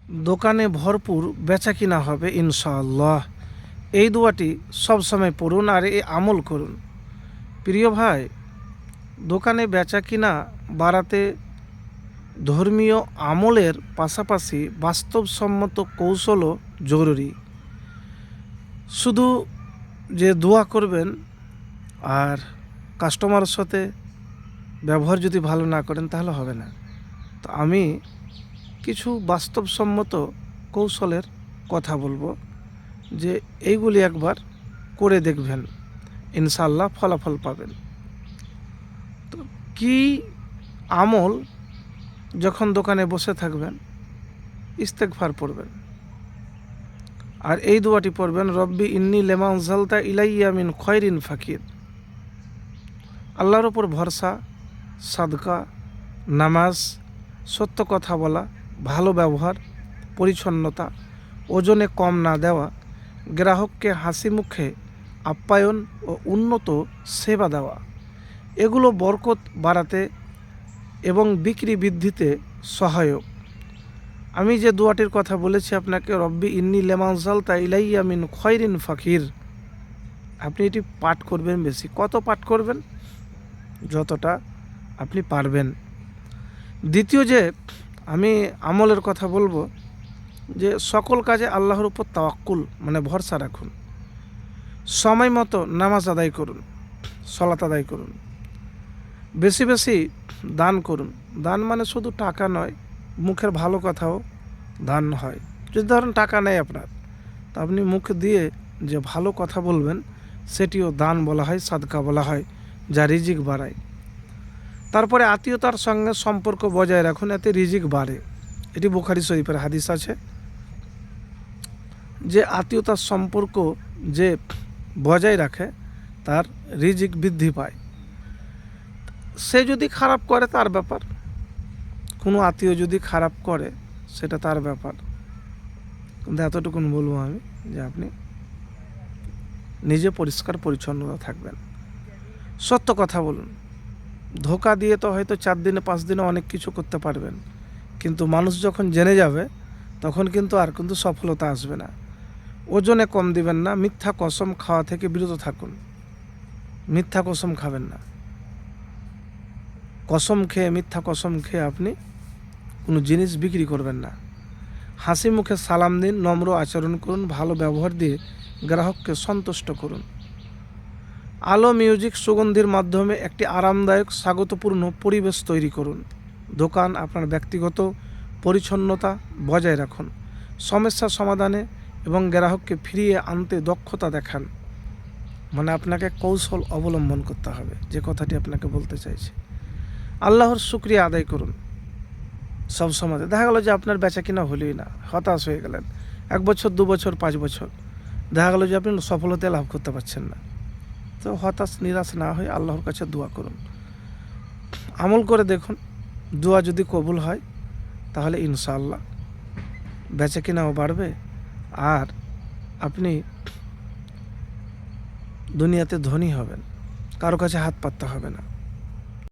দোকানে ভরপুর বেচা কিনা হবে ইনশাআল্লাহ। এই দোয়াটি সবসময় পড়ুন আর এই আমল করুন। প্রিয় ভাই, দোকানে বেচা কিনা বাড়াতে ধর্মীয় আমলের পাশাপাশি বাস্তবসম্মত কৌশলও জরুরি। শুধু যে দোয়া করবেন আর কাস্টমারের সাথে ব্যবহার যদি ভালো না করেন তাহলে হবে না। তো আমি কিছু বাস্তবসম্মত কৌশলের কথা বলবো, যে এইগুলি একবার করে দেখবেন, ইনশাআল্লাহ ফলাফল পাবেন। তো কি আমল? যখন দোকানে বসে থাকবেন ইস্তেগফার পড়বেন, আর এই দোয়াটি পড়বেন, রব্বি ইন্নী লেমা আনজালতা ইলাইয়া মিন খয়রিন ফাকির। আল্লাহর ওপর ভরসা, সাদকা, নামাজ, সত্য কথা বলা, ভালো ব্যবহার, পরিচ্ছন্নতা, ওজনে কম না দেওয়া, গ্রাহককে হাসি মুখে আপ্যায়ন ও উন্নত সেবা দেওয়া, এগুলো বরকত বাড়াতে এবং বিক্রি বৃদ্ধিতে সহায়ক। আমি যে দোয়াটির কথা বলেছি আপনাকে, রব্বি ইন্নী লেমা আনজালতা ইলাইয়া মিন খয়রিন ফাকির, আপনি এটি পাঠ করবেন বেশি। কত পাঠ করবেন? যতটা আপনি পারবেন। দ্বিতীয় যে আমি আমলের কথা বলবো, যে সকল কাজে আল্লাহর উপর তাওয়াক্কুল মানে ভরসা রাখুন। সময় মতো নামাজ আদায় করুন, সালাত আদায় করুন, বেশি বেশি দান করুন। দান মানে শুধু টাকা নয়, মুখের ভালো কথাও দান হয়। যদি ধরেন টাকা নেই আপনার, তা আপনি মুখ দিয়ে যে ভালো কথা বলবেন সেটিও দান বলা হয়, সাদকা বলা হয়, যা রিজিক বাড়ায়। তারপরে আত্মীয়তার সঙ্গে সম্পর্ক বজায় রাখুন, এতে রিজিক বাড়ে। এটি বুখারী শরীফের হাদিস আছে, যে আত্মীয়তার সম্পর্ক যে বজায় রাখে তার রিজিক বৃদ্ধি পায়। সে যদি খারাপ করে তার ব্যাপার, কোনো আত্মীয় যদি খারাপ করে সেটা তার ব্যাপার, কিন্তু এতটুকুন বলবো আমি, যে আপনি নিজে পরিষ্কার পরিচ্ছন্নতা থাকবেন, সত্য কথা বলুন। ধোকা দিয়ে তো হয়তো 4 দিনে 5 দিনে অনেক কিছু করতে পারবেন, কিন্তু মানুষ যখন জেনে যাবে তখন কিন্তু আর কিন্তু সফলতা আসবে না। ওজনে কম দিবেন না, মিথ্যা কসম খাওয়া থেকে বিরত থাকুন। মিথ্যা কসম খাবেন না। কসম খেয়ে, মিথ্যা কসম খেয়ে আপনি কোনো জিনিস বিক্রি করবেন না। হাসি মুখে সালাম দিন, নম্র আচরণ করুন, ভালো ব্যবহার দিয়ে গ্রাহককে সন্তুষ্ট করুন। আলো, মিউজিক, সুগন্ধির মাধ্যমে একটি আরামদায়ক স্বাগতপূর্ণ পরিবেশ তৈরি করুন। দোকান আপনার ব্যক্তিগত পরিচ্ছন্নতা বজায় রাখুন। সমস্যা সমাধানে এবং গ্রাহককে ফিরিয়ে আনতে দক্ষতা দেখান। মানে আপনাকে কৌশল অবলম্বন করতে হবে, যে কথাটি আপনাকে বলতে চাইছি। আল্লাহর শুকরিয়া আদায় করুন সব সময়। দেখা গেল যে আপনার বেচা কিনা হলোই না, হতাশ হয়ে গেলেন, 1 বছর 2 বছর 5 বছর দেখা গেল যে আপনি সফলতা লাভ করতে পারছেন না। তো হতাশ নিরাশ না হয়ে আল্লাহর কাছে দোয়া করুন, আমল করে দেখুন। দোয়া যদি কবুল হয় তাহলে ইনশাআল্লাহ বেচা কিনাও বাড়বে, আর আপনি দুনিয়াতে ধনী হবেন, কারো কাছে হাত পাততে হবে না।